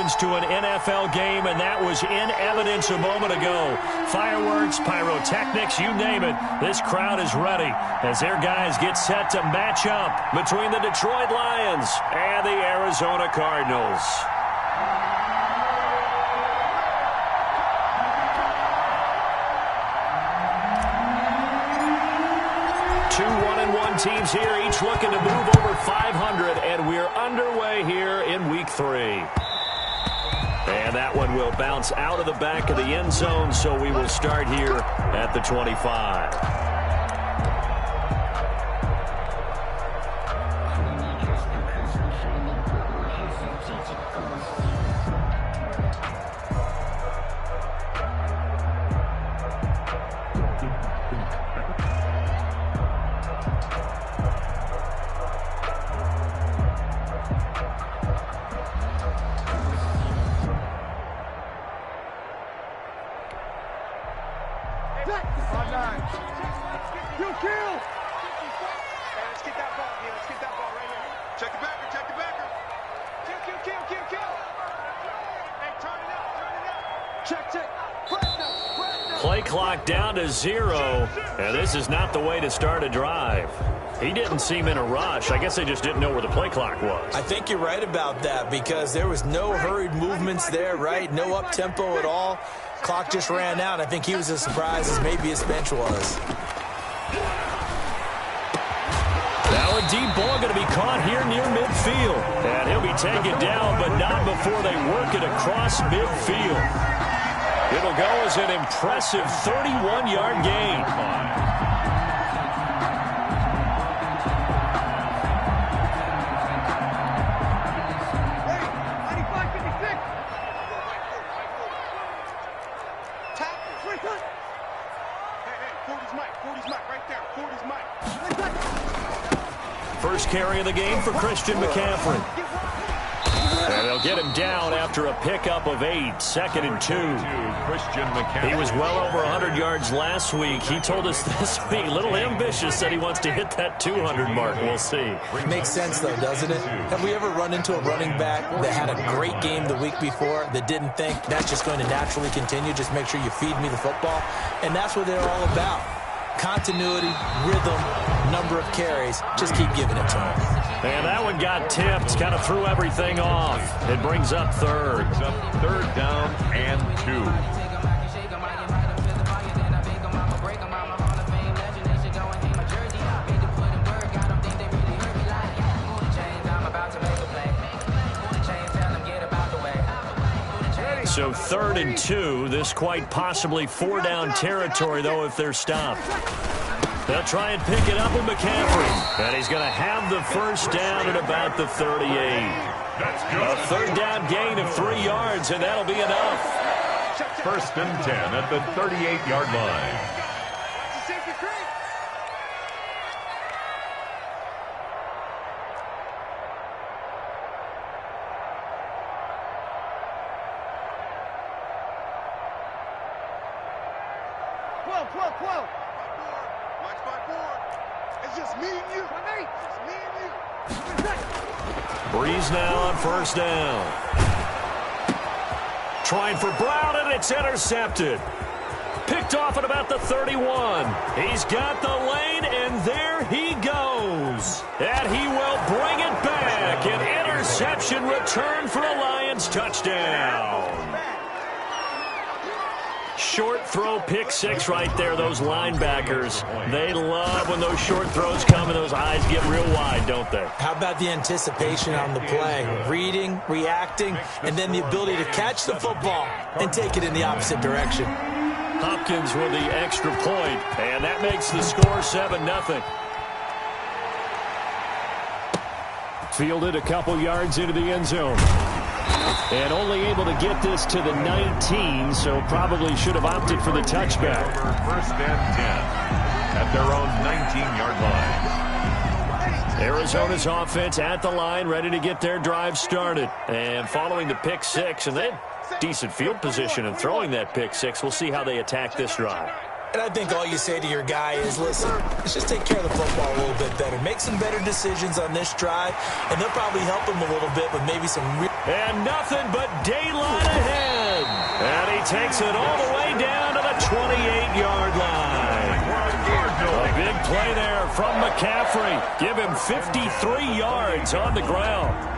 happens to an NFL game, and that was in evidence a moment ago. Fireworks, pyrotechnics, you name it. This crowd is ready as their guys get set to match up between the Detroit Lions and the Arizona Cardinals. 2 1-1 teams here, each looking to move over 500, and we're underway here in Week 3. And that one will bounce out of the back of the end zone, so we will start here at the 25. Play clock down to 0, and this is not the way to start a drive. He didn't seem in a rush. I guess they just didn't know where the play clock was. I think you're right about that because there was no hurried movements there, right? No up-tempo at all. Clock just ran out. I think he was as surprised as maybe his bench was. Now a deep ball going to be caught here near midfield. And he'll be taken down, but not before they work it across midfield. It'll go as an impressive 31-yard gain. First carry of the game for Christian McCaffrey. And they'll get him down after a pickup of 8, 2nd and 2. Christian McCaffrey. He was well over 100 yards last week. He told us this week, a little ambitious, said he wants to hit that 200 mark. We'll see. Makes sense, though, doesn't it? Have we ever run into a running back that had a great game the week before that didn't think that's just going to naturally continue? Just make sure you feed me the football. And that's what they're all about. Continuity, rhythm, number of carries. Just keep giving it to him. And that one got tipped, kind of threw everything off. It brings up third. Third down and 2. So 3rd and 2, this quite possibly 4-down territory, though, if they're stopped. They'll try and pick it up with McCaffrey. And he's going to have the first down at about the 38. A 3rd down gain of 3 yards, and that'll be enough. 1st and 10 at the 38-yard line. Breeze now on 1st down. Trying for Brown, and it's intercepted. Picked off at about the 31. He's got the lane, and there he goes. And he will bring it back. An interception return for a Lions touchdown. Short throw, pick 6 right there. Those linebackers, they love when those short throws come and those eyes get real wide, don't they? How about the anticipation on the play? Reading, reacting, and then the ability to catch the football and take it in the opposite direction. Hopkins with the extra point, and that makes the score 7-0. Fielded a couple yards into the end zone. And only able to get this to the 19, so probably should have opted for the touchback. 1st and 10 at their own 19-yard line. Arizona's offense at the line, ready to get their drive started. And following the pick 6, and they had decent field position in throwing that pick 6. We'll see how they attack this drive. And I think all you say to your guy is, listen, let's just take care of the football a little bit better. Make some better decisions on this drive, and they'll probably help him a little bit with maybe some real... And nothing but daylight ahead. And he takes it all the way down to the 28-yard line. A big play there from McCaffrey. Give him 53 yards on the ground.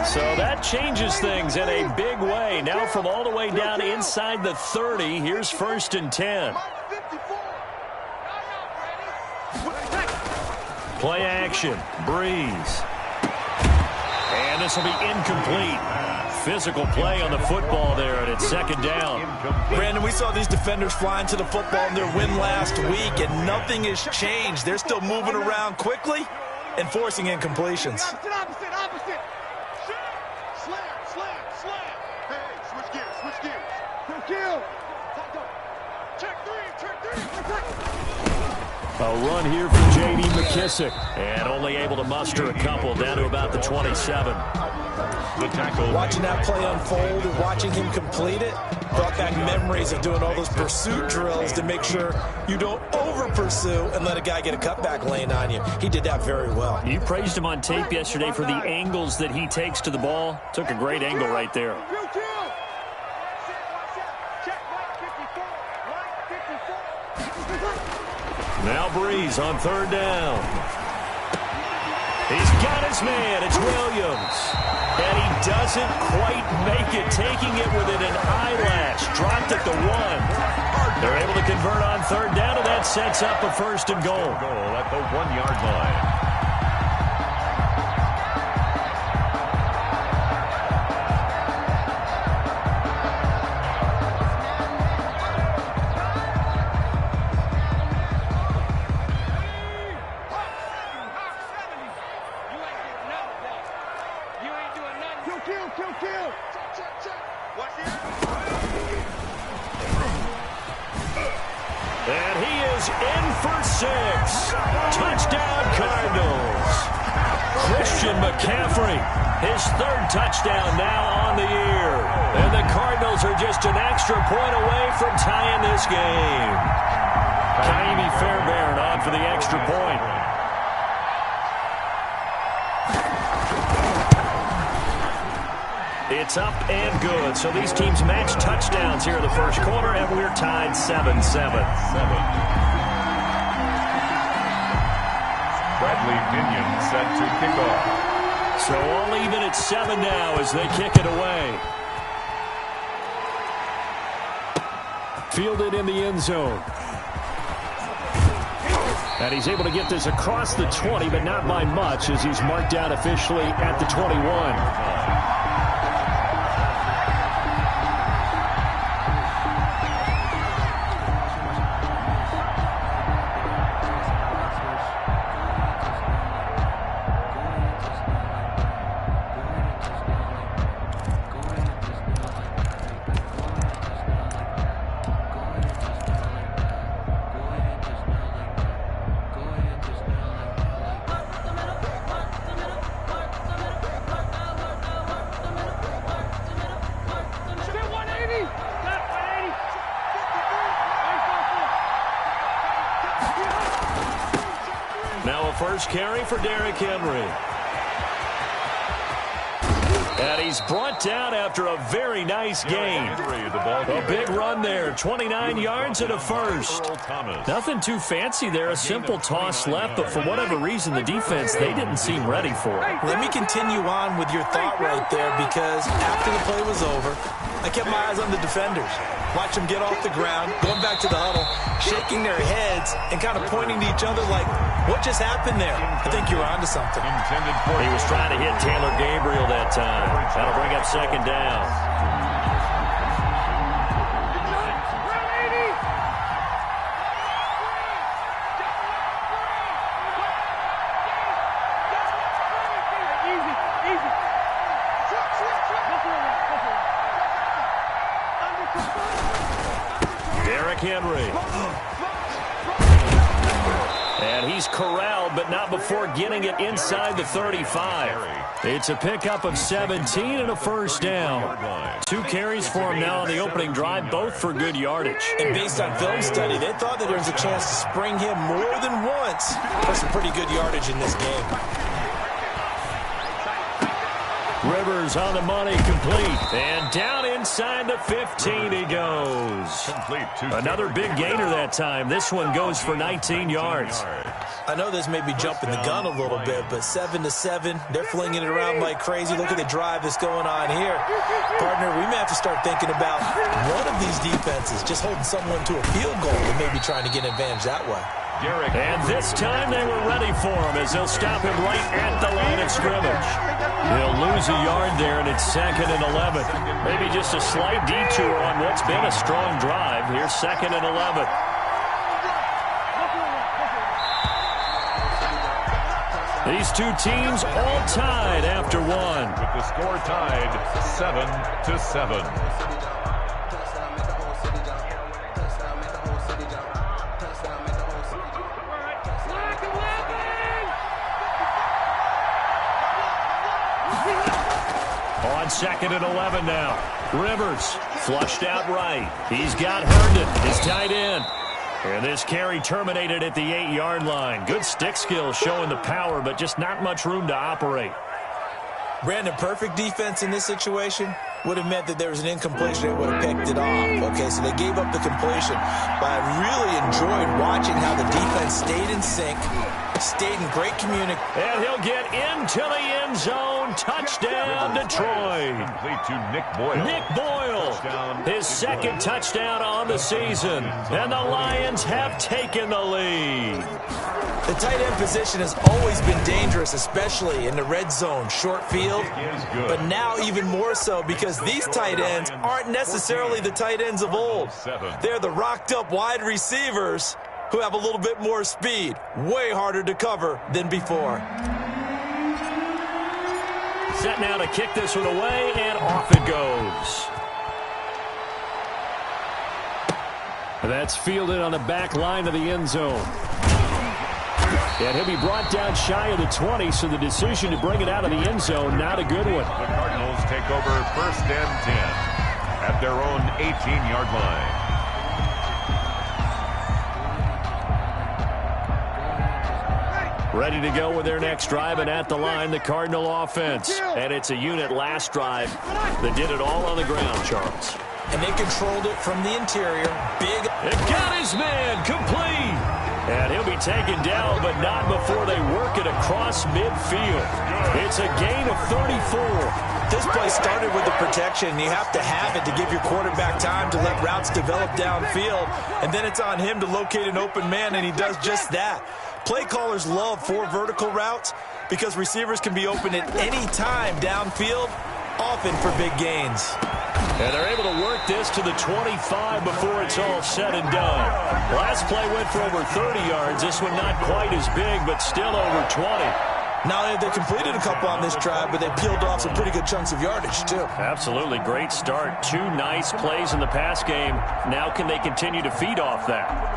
So that changes things in a big way. Now from all the way down inside the 30, here's 1st and 10. Play action. Breeze. And this will be incomplete. Physical play on the football there, and it's 2nd down. Brandon, we saw these defenders flying to the football in their win last week, and nothing has changed. They're still moving around quickly and forcing incompletions. A run here for J.D. McKissick. And only able to muster a couple down to about the 27. The tackle. Watching that play unfold and watching him complete it brought back memories of doing all those pursuit drills to make sure you don't over-pursue and let a guy get a cutback lane on you. He did that very well. You praised him on tape yesterday for the angles that he takes to the ball. Took a great angle right there. Now Breeze on 3rd down. He's got his man. It's Williams. And he doesn't quite make it, taking it within an eyelash. Dropped at the 1. They're able to convert on 3rd down, and that sets up a 1st and goal. Goal at the 1-yard line. And he is in for 6. Touchdown, Cardinals. Christian McCaffrey, his 3rd touchdown now on the year. And the Cardinals are just an extra point away from tying this game. Kaimi Fairbairn on for the extra point. It's up and good. So these teams match touchdowns here in the first quarter, and we're tied 7-7. Bradley Pinion set to kick off. So all even at 7 now as they kick it away. Fielded in the end zone. And he's able to get this across the 20, but not by much as he's marked out officially at the 21. First carry for Derrick Henry. And he's brought down after a very nice game. A big run there, 29 yards and a first. Nothing too fancy there, a simple toss left, but for whatever reason, the defense, they didn't seem ready for it. Let me continue on with your thought right there, because after the play was over, I kept my eyes on the defenders. Watch them get off the ground, going back to the huddle, shaking their heads and kind of pointing to each other like, what just happened there? I think you were onto something. He was trying to hit Taylor Gabriel that time. That'll bring up 2nd down. Derrick Henry. And And he's corralled, but not before getting it inside the 35. It's a pickup of 17 and a first down. 2 carries for him now on the opening drive, both for good yardage. And based on film study, they thought that there was a chance to spring him more than once for some pretty good yardage in this game. Rivers on the money, complete. And down inside the 15 he goes. Another big gainer that time. This one goes for 19 yards. I know this may be jumping the gun a little bit, but 7-7, they're flinging it around like crazy. Look at the drive that's going on here. Partner, we may have to start thinking about one of these defenses just holding someone to a field goal and maybe trying to get an advantage that way. And this time they were ready for him as they'll stop him right at the line of scrimmage. He'll lose a yard there, and it's 2nd and 11. Maybe just a slight detour on what's been a strong drive. Here's 2nd and 11. These two teams all tied after one. With the score tied 7-7. On 2nd and 11 now. Rivers flushed out right. He's got Herndon, his tight end. And this carry terminated at the 8-yard line. Good stick skill showing the power, but just not much room to operate. Brandon, perfect defense in this situation would have meant that there was an incompletion that would have picked it off. Okay, so they gave up the completion. But I really enjoyed watching how the defense stayed in sync, stayed in great communication. And he'll get into the end zone. Touchdown, Detroit. Complete to Nick Boyle. Nick Boyle, his second touchdown on the season. And the Lions have taken the lead. The tight end position has always been dangerous, especially in the red zone, short field. But now even more so because these tight ends aren't necessarily the tight ends of old. They're the rocked-up wide receivers who have a little bit more speed. Way harder to cover than before. Set now to kick this one away, and off it goes. That's fielded on the back line of the end zone. And he'll be brought down shy of the 20, so the decision to bring it out of the end zone, not a good one. The Cardinals take over 1st and 10 at their own 18-yard line. Ready to go with their next drive, and at the line, the Cardinal offense. And it's a unit last drive that did it all on the ground, Charles. And they controlled it from the interior. Big. It got his man, complete. And he'll be taken down, but not before they work it across midfield. It's a gain of 34. This play started with the protection. You have to have it to give your quarterback time to let routes develop downfield. And then it's on him to locate an open man, and he does just that. Play callers love 4 vertical routes because receivers can be open at any time downfield, often for big gains. And they're able to work this to the 25 before it's all said and done. Last play went for over 30 yards. This one not quite as big, but still over 20. Now they completed a couple on this drive, but they peeled off some pretty good chunks of yardage, too. Absolutely. Great start. 2 nice plays in the pass game. Now can they continue to feed off that?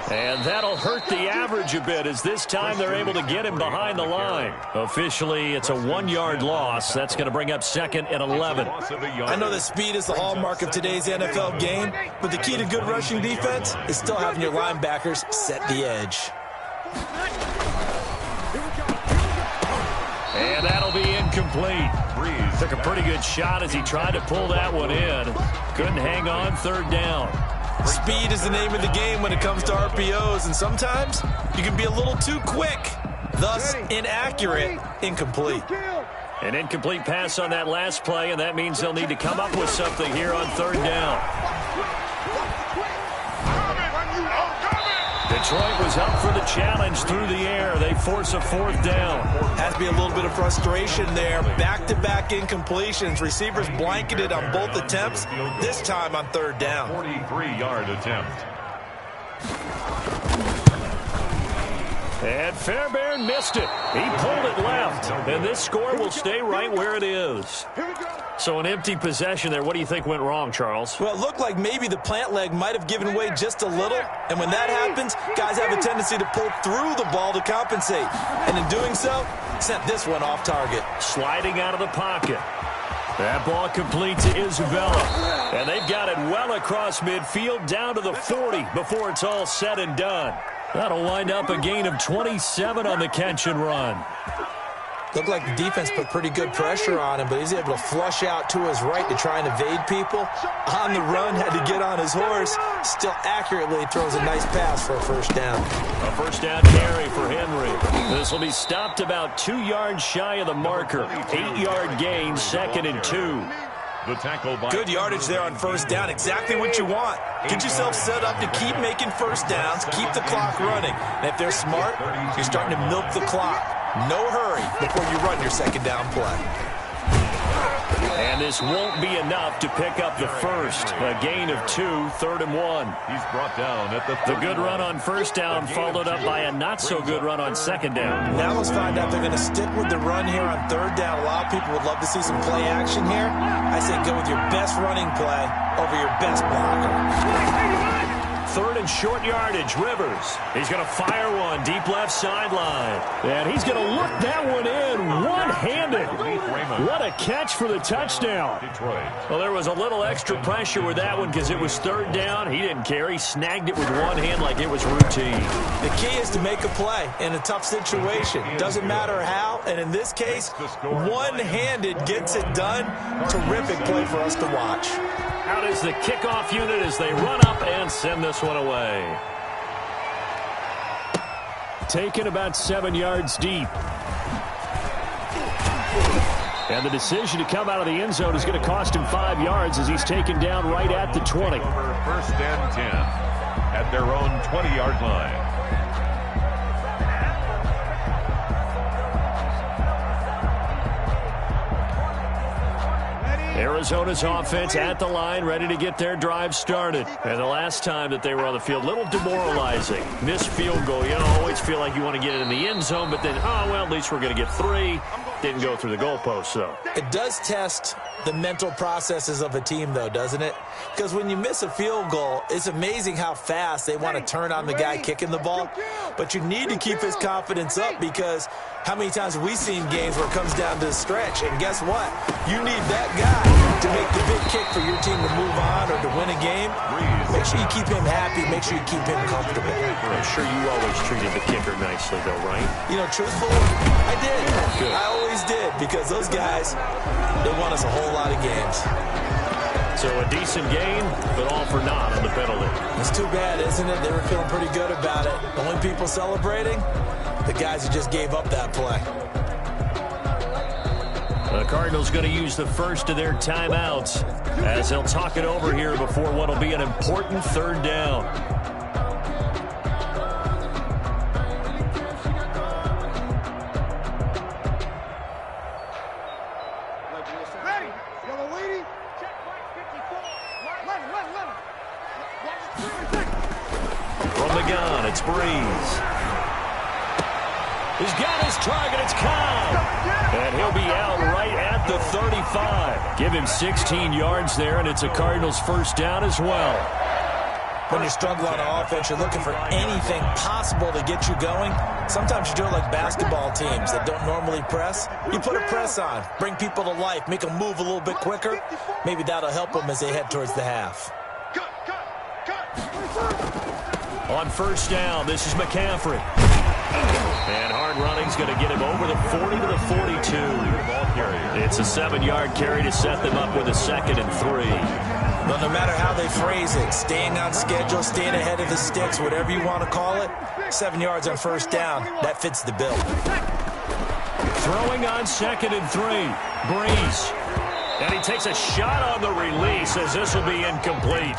And that'll hurt the average a bit as this time they're able to get him behind the line. Officially, it's a 1-yard loss. That's going to bring up 2nd and 11. I know that speed is the hallmark of today's NFL game, but the key to good rushing defense is still having your linebackers set the edge. And that'll be incomplete. Took a pretty good shot as he tried to pull that one in. Couldn't hang on 3rd down. Speed is the name of the game when it comes to RPOs, and sometimes you can be a little too quick, thus inaccurate, incomplete. An incomplete pass on that last play, and that means they'll need to come up with something here on 3rd down. Detroit was up for the challenge through the air. They force a fourth down. Has to be a little bit of frustration there. Back-to-back incompletions. Receivers blanketed on both attempts, this time on third down. 43-yard attempt. And Fairbairn missed it. He pulled it left. And this score will stay right where it is. So an empty possession there. What do you think went wrong, Charles? Well, it looked like maybe the plant leg might have given way just a little. And when that happens, guys have a tendency to pull through the ball to compensate. And in doing so, sent this one off target. Sliding out of the pocket. That ball complete to Isabella. And they've got it well across midfield down to the 40 before it's all said and done. That'll wind up a gain of 27 on the catch and run. Looked like the defense put pretty good pressure on him, but he's able to flush out to his right to try and evade people. On the run, had to get on his horse. Still accurately throws a nice pass for a first down. A first down carry for Henry. This will be stopped about 2 yards shy of the marker. 8-yard gain, 2nd and 2. The tackle by good yardage there on first down. Exactly what you want. Get yourself set up to keep making first downs, keep the clock running. And if they're smart, you're starting to milk the clock. No hurry before you run your second down play. And this won't be enough to pick up the first. A gain of 2, 3rd and 1. He's brought down at the good run on first down followed up by a not-so-good run on second down. Now let's find out if they're going to stick with the run here on third down. A lot of people would love to see some play action here. I say go with your best running play over your best blocker. 3rd and short yardage, Rivers. He's going to fire one deep left sideline. And he's going to look that one in one-handed. What a catch for the touchdown. Well, there was a little extra pressure with that one because it was third down. He didn't care. He snagged it with one hand like it was routine. The key is to make a play in a tough situation. Doesn't matter how, and in this case, one-handed gets it done. Terrific play for us to watch. Out is the kickoff unit as they run up and send this one away. Taken about 7 yards deep. And the decision to come out of the end zone is going to cost him 5 yards as he's taken down right at the 20. First and 10 at their own 20-yard line. Arizona's offense at the line, ready to get their drive started. And the last time that they were on the field, a little demoralizing. Missed field goal. You always feel like you want to get it in the end zone, but then, oh, well, at least we're going to get 3. Didn't go through the goalpost, though. It does test the mental processes of a team, though, doesn't it? Because when you miss a field goal, it's amazing how fast they want to turn on the guy kicking the ball. But you need to keep his confidence up because how many times have we seen games where it comes down to the stretch? And guess what? You need that guy to make the big kick for your team to move on or to win a game. Make sure you keep him happy. Make sure you keep him comfortable. I'm sure you always treated the kicker nicely, though, right? You know, truthfully, I did. Good. I always did because those guys, they won us a whole lot of games. So a decent game, but all for naught on the penalty. It's too bad, isn't it? They were feeling pretty good about it. The only people celebrating, the guys who just gave up that play. The Cardinals going to use the first of their timeouts as they'll talk it over here before what will be an important third down. From the gun, it's Breeze. He's got his target, it's Cobb. And he'll be out right at the 35. Give him 16 yards there, and it's a Cardinals first down as well. When you're struggling on offense, you're looking for anything possible to get you going. Sometimes you do it like basketball teams that don't normally press. You put a press on, bring people to life, make them move a little bit quicker. Maybe that'll help them as they head towards the half. On first down, this is McCaffrey. And hard running's going to get him over the 40 to the 42. It's a 7-yard carry to set them up with a 2nd and 3. But no matter how they phrase it, staying on schedule, staying ahead of the sticks, whatever you want to call it, 7 yards on first down, that fits the bill. Throwing on 2nd and 3. Breeze. And he takes a shot on the release as this will be incomplete.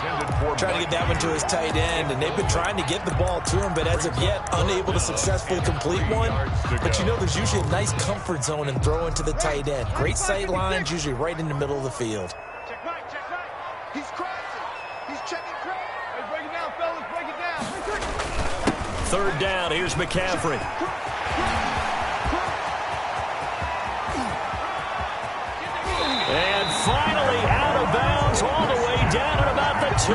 Trying to get that one to his tight end, and they've been trying to get the ball to him, but as of yet, unable to successfully complete one. But you know, there's usually a nice comfort zone in throwing to the tight end. Great sight lines, usually right in the middle of the field. Check right. He's crossing. He's checking crack. Hey, break it down, fellas. Break it down. Third down. Here's McCaffrey. And finally out of bounds all the way down at about the 2.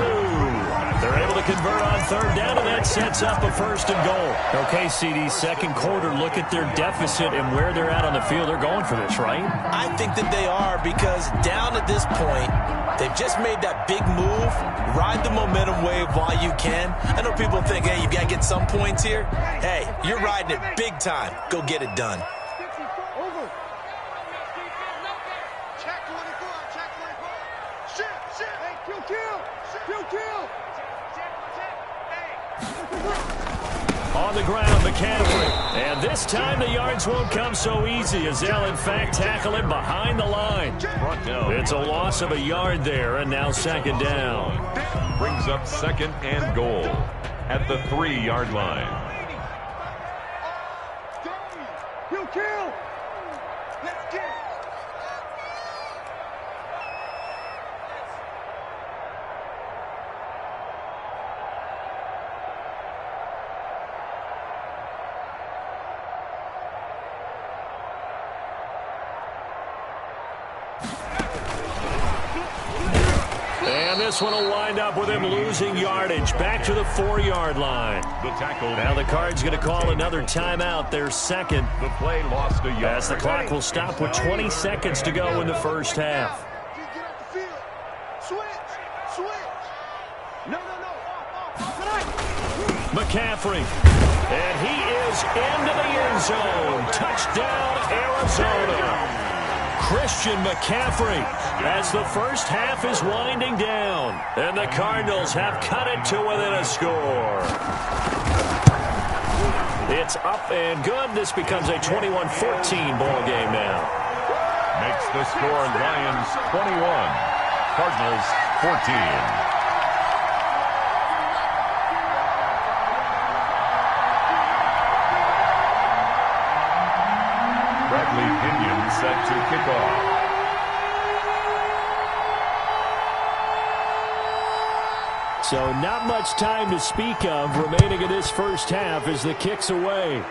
They're able to convert on third down, and that sets up a first and goal. Okay, CD, second quarter, look at their deficit and where they're at on the field. They're going for this, right? I think that they are, because down at this point, they've just made that big move. Ride the momentum wave while you can. I know people think, hey, you've got to get some points here. Hey, you're riding it big time. Go get it done. On the ground, McCaffrey. And this time the yards won't come so easy as they'll, in fact, tackle him behind the line. It's a loss of a yard there, and now second down. Brings up second and goal at the 3-yard line. Let's get it. And this one will wind up with him losing yardage back to the 4-yard line. The tackle. Now the Cards going to call another timeout, their second. The play lost a yard. As the clock will stop with 20 seconds to go in the first half. Get off the field. Switch. No. McCaffrey. And he is into the end zone. Touchdown, Arizona. Christian McCaffrey as the first half is winding down. And the Cardinals have cut it to within a score. It's up and good. This becomes a 21-14 ball game now. Makes the score Lions 21, Cardinals 14. Pinion set to kick off. So not much time to speak of remaining in this first half as the kick's away.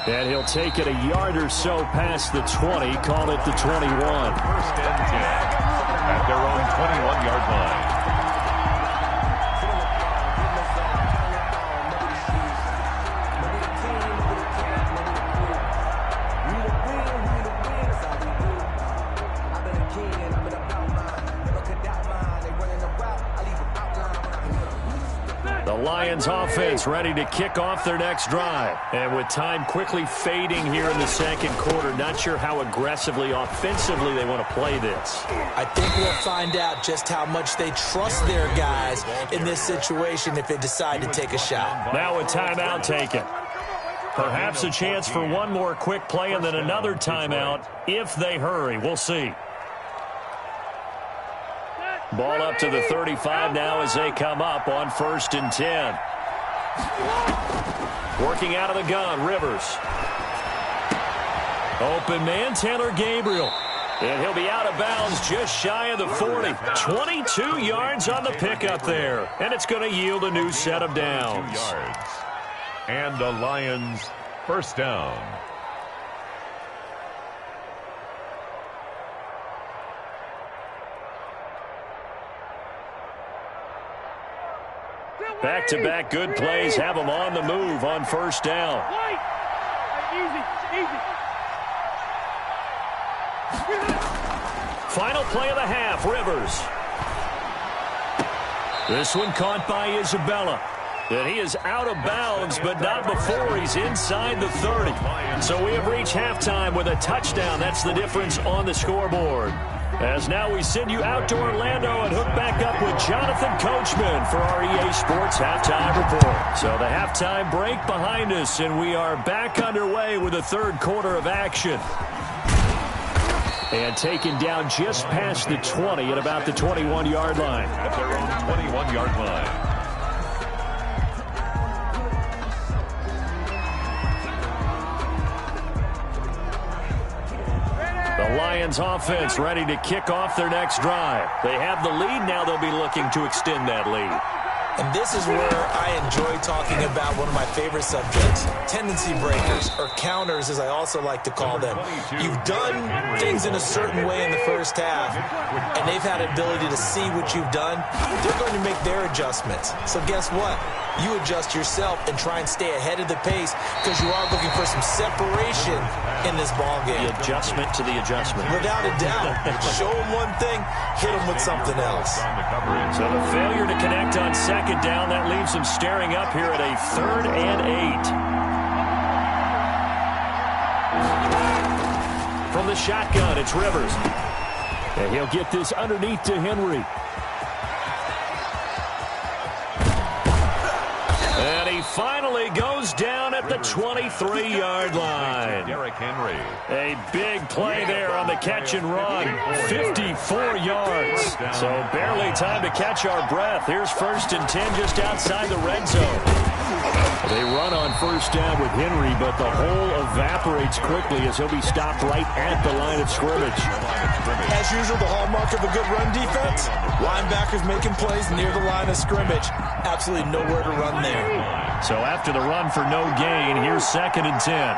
And he'll take it a yard or so past the 20, call it the 21. First and 10 at their own 21-yard line. Lions offense ready to kick off their next drive. And with time quickly fading here in the second quarter, not sure how aggressively, offensively they want to play this. I think we'll find out just how much they trust their guys in this situation if they decide to take a shot. Now a timeout taken. Perhaps a chance for one more quick play and then another timeout if they hurry. We'll see. Ball up to the 35 now as they come up on 1st and 10. Working out of the gun, Rivers. Open man, Taylor Gabriel. And he'll be out of bounds just shy of the 40. 22 yards on the pickup there. And it's going to yield a new set of downs. 2 yards. And the Lions first down. Back-to-back good plays have them on the move on 1st down. Final play of the half, Rivers. This one caught by Isabella. And he is out of bounds, but not before he's inside the 30. So we have reached halftime with a touchdown. That's the difference on the scoreboard. As now we send you out to Orlando and hook back up with Jonathan Coachman for our EA Sports Halftime Report. So the halftime break behind us, and we are back underway with the third quarter of action. And taken down just past the 20 at about the 21-yard line. At their own 21-yard line. The Lions offense ready to kick off their next drive. They have the lead. Now they'll be looking to extend that lead. And this is where I enjoy talking about one of my favorite subjects, tendency breakers, or counters as I also like to call them. You've done things in a certain way in the first half, and they've had an ability to see what you've done. They're going to make their adjustments. So guess what? You adjust yourself and try and stay ahead of the pace because you are looking for some separation in this ballgame. The adjustment to the adjustment. Without a doubt. Show them one thing, hit them with something else. So the failure to connect on second down, that leaves them staring up here at a 3rd and 8. From the shotgun, it's Rivers. And he'll get this underneath to Henry. And he finally goes down at the 23-yard line. Derrick Henry. A big play there on the catch and run. 54 yards. So barely time to catch our breath. Here's 1st and 10 just outside the red zone. They run on 1st down with Henry, but the hole evaporates quickly as he'll be stopped right at the line of scrimmage. As usual, the hallmark of a good run defense, linebackers making plays near the line of scrimmage. Absolutely nowhere to run there. So after the run for no gain, here's 2nd and 10.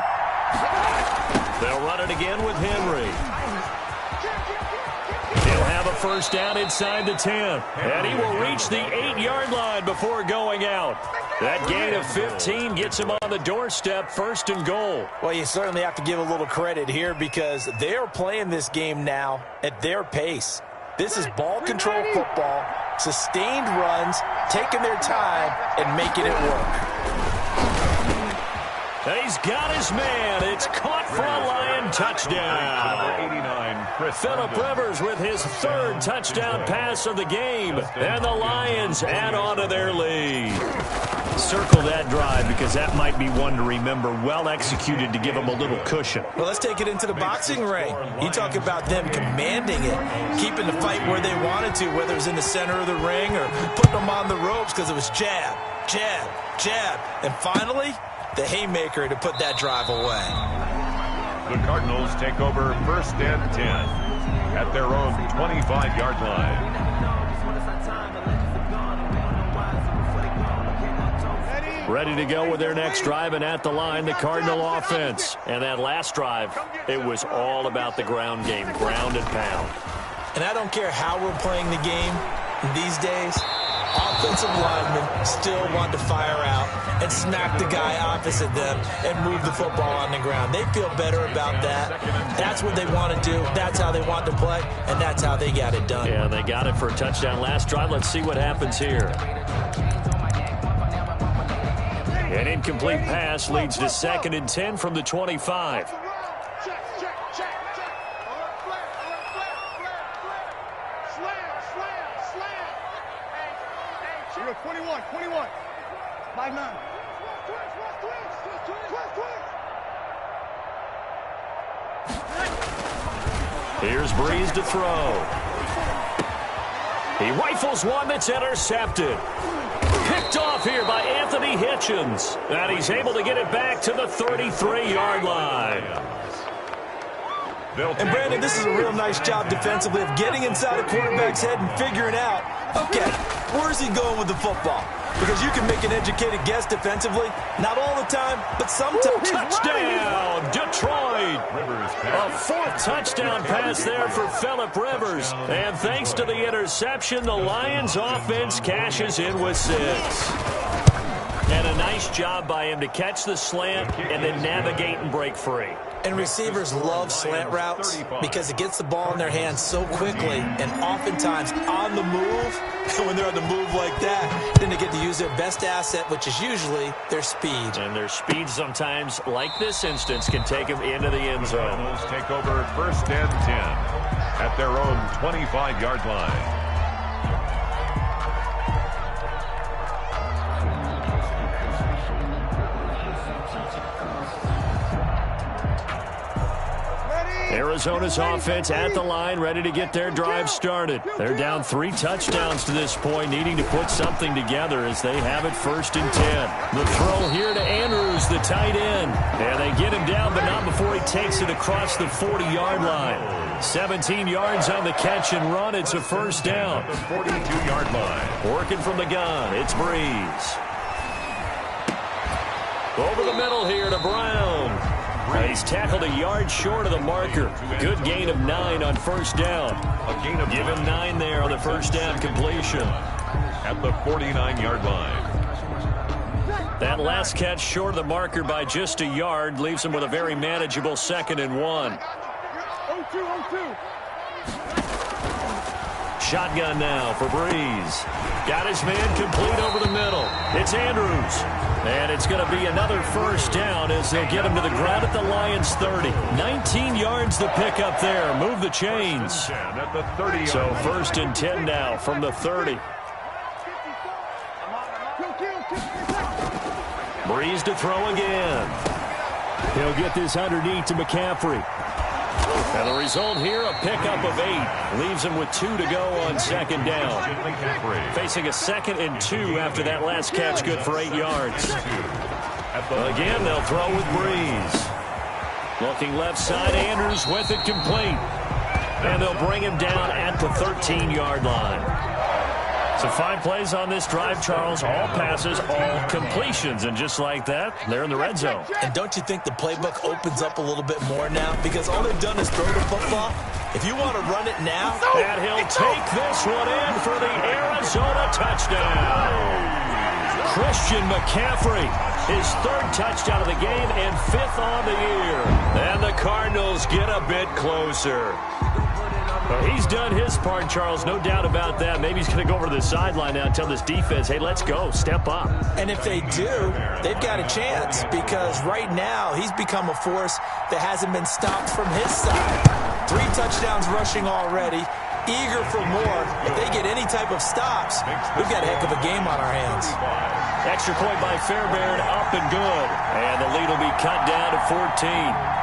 They'll run it again with Henry. He'll have a 1st down inside the 10. And he will reach the 8-yard line before going out. That gain of 15 gets him on the doorstep, 1st and goal. Well, you certainly have to give a little credit here because they're playing this game now at their pace. This is ball control football, sustained runs, taking their time, and making it work. He's got his man. It's caught for a Lion touchdown. 89, Phillip Rivers with his 3rd touchdown pass of the game. And the Lions add on to their lead. Circle that drive because that might be one to remember. Well executed to give them a little cushion. Well, let's take it into the boxing ring. You talk about them commanding it, keeping the fight where they wanted to, whether it was in the center of the ring or putting them on the ropes because it was jab, jab, jab. And finally, the haymaker to put that drive away. The Cardinals take over 1st and 10 at their own 25-yard line. Ready to go with their next drive, and at the line, the Cardinal offense. And that last drive, it was all about the ground game, ground and pound. And I don't care how we're playing the game these days, offensive linemen still want to fire out and smack the guy opposite them and move the football on the ground. They feel better about that. That's what they want to do. That's how they want to play, and that's how they got it done. Yeah, they got it for a touchdown last drive. Let's see what happens here. An incomplete pass leads to 2nd and 10 from the 25. You're 21. 5-9. Here's Breeze to throw. He rifles one that's intercepted. Picked off here by Anthony Hitchens. And he's able to get it back to the 33-yard line. And Brandon, this is a real nice job defensively of getting inside a quarterback's head and figuring out, okay, where's he going with the football? Because you can make an educated guess defensively. Not all the time, but sometimes. Touchdown, Detroit. A 4th touchdown pass there for Phillip Rivers. And thanks to the interception, the Lions offense cashes in with 6. And a nice job by him to catch the slant and then navigate and break free. And receivers love slant routes because it gets the ball in their hands so quickly and oftentimes on the move. And when they're on the move like that, then they get to use their best asset, which is usually their speed. And their speed sometimes, like this instance, can take them into the end zone. Cardinals take over 1st and 10 at at their own 25-yard line. Arizona's offense at the line, ready to get their drive started. They're down 3 touchdowns to this point, needing to put something together as they have it 1st and 10. The throw here to Andrews, the tight end. And they get him down, but not before he takes it across the 40-yard line. 17 yards on the catch and run. It's a 1st down. 42-yard line. Working from the gun, it's Breeze. Over the middle here to Brown. He's tackled a yard short of the marker. Good gain of 9 on 1st down. Give him 9 there on the 1st down completion. At the 49-yard line. That last catch short of the marker by just a yard leaves him with a very manageable 2nd and 1. Shotgun now for Breeze. Got his man complete over the middle. It's Andrews. And it's going to be another 1st down as they'll get him to the ground at the Lions' 30. 19 yards to pick up there. Move the chains. So 1st and 10 now from the 30. Breeze to throw again. He'll get this underneath to McCaffrey. And the result here, a pickup of 8. Leaves him with 2 to go on 2nd down. Facing a 2nd and 2 after that last catch, good for 8 yards. Again, they'll throw with Breeze. Looking left side, Andrews with it complete. And they'll bring him down at the 13-yard line. So 5 plays on this drive, Charles. All passes, all completions. And just like that, they're in the red zone. And don't you think the playbook opens up a little bit more now? Because all they've done is throw the football. If you want to run it now. And he'll take this one in for the Arizona touchdown. Christian McCaffrey, his 3rd touchdown of the game and 5th on the year. And the Cardinals get a bit closer. He's done his part, Charles, no doubt about that. Maybe he's going to go over to the sideline now and tell this defense, hey, let's go, step up. And if they do, they've got a chance because right now he's become a force that hasn't been stopped from his side. 3 touchdowns rushing already, eager for more. If they get any type of stops, we've got a heck of a game on our hands. Extra point by Fairbairn, up and good. And the lead will be cut down to 14.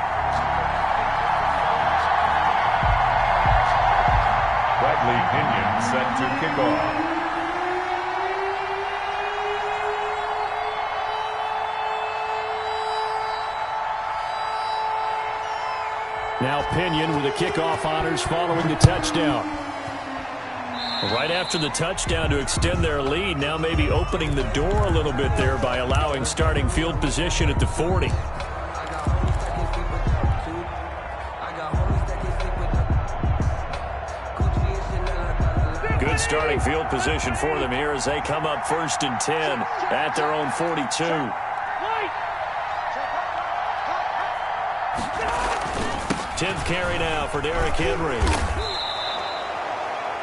Bradley Pinion set to kick off. Now Pinion with the kickoff honors following the touchdown. Right after the touchdown to extend their lead, now maybe opening the door a little bit there by allowing starting field position at the 40. Good starting field position for them here as they come up 1st and 10 at their own 42. 10th carry now for Derrick Henry.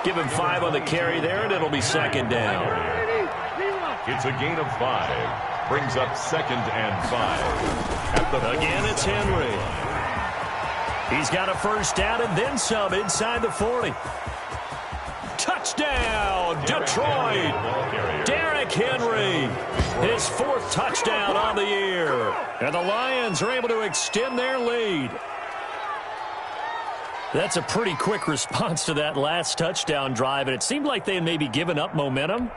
Give him 5 on the carry there, and it'll be 2nd down. It's a gain of 5. Brings up 2nd and 5. Again, it's Henry. He's got a 1st down and then some inside the 40. Touchdown, Detroit. Derrick Henry, his 4th touchdown on the year. And the Lions are able to extend their lead. That's a pretty quick response to that last touchdown drive, and it seemed like they had maybe given up momentum.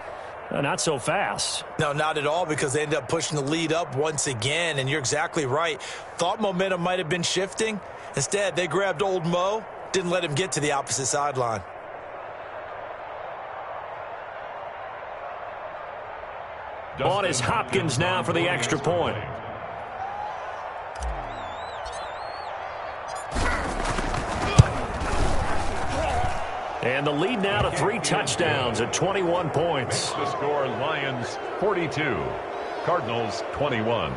Not so fast. No, not at all, because they ended up pushing the lead up once again, and you're exactly right. Thought momentum might have been shifting. Instead, they grabbed old Mo, didn't let him get to the opposite sideline. On is Hopkins now for the extra point. And the lead now to 3 touchdowns at 21 points. The score, Lions 42, Cardinals 21.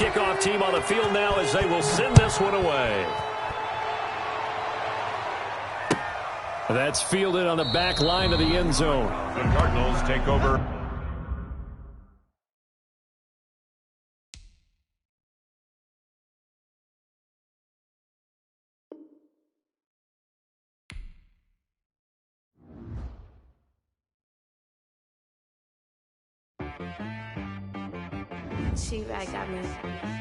kickoff team on the field now as they will send this one away. That's fielded on the back line of the end zone. The Cardinals take over. She right got me.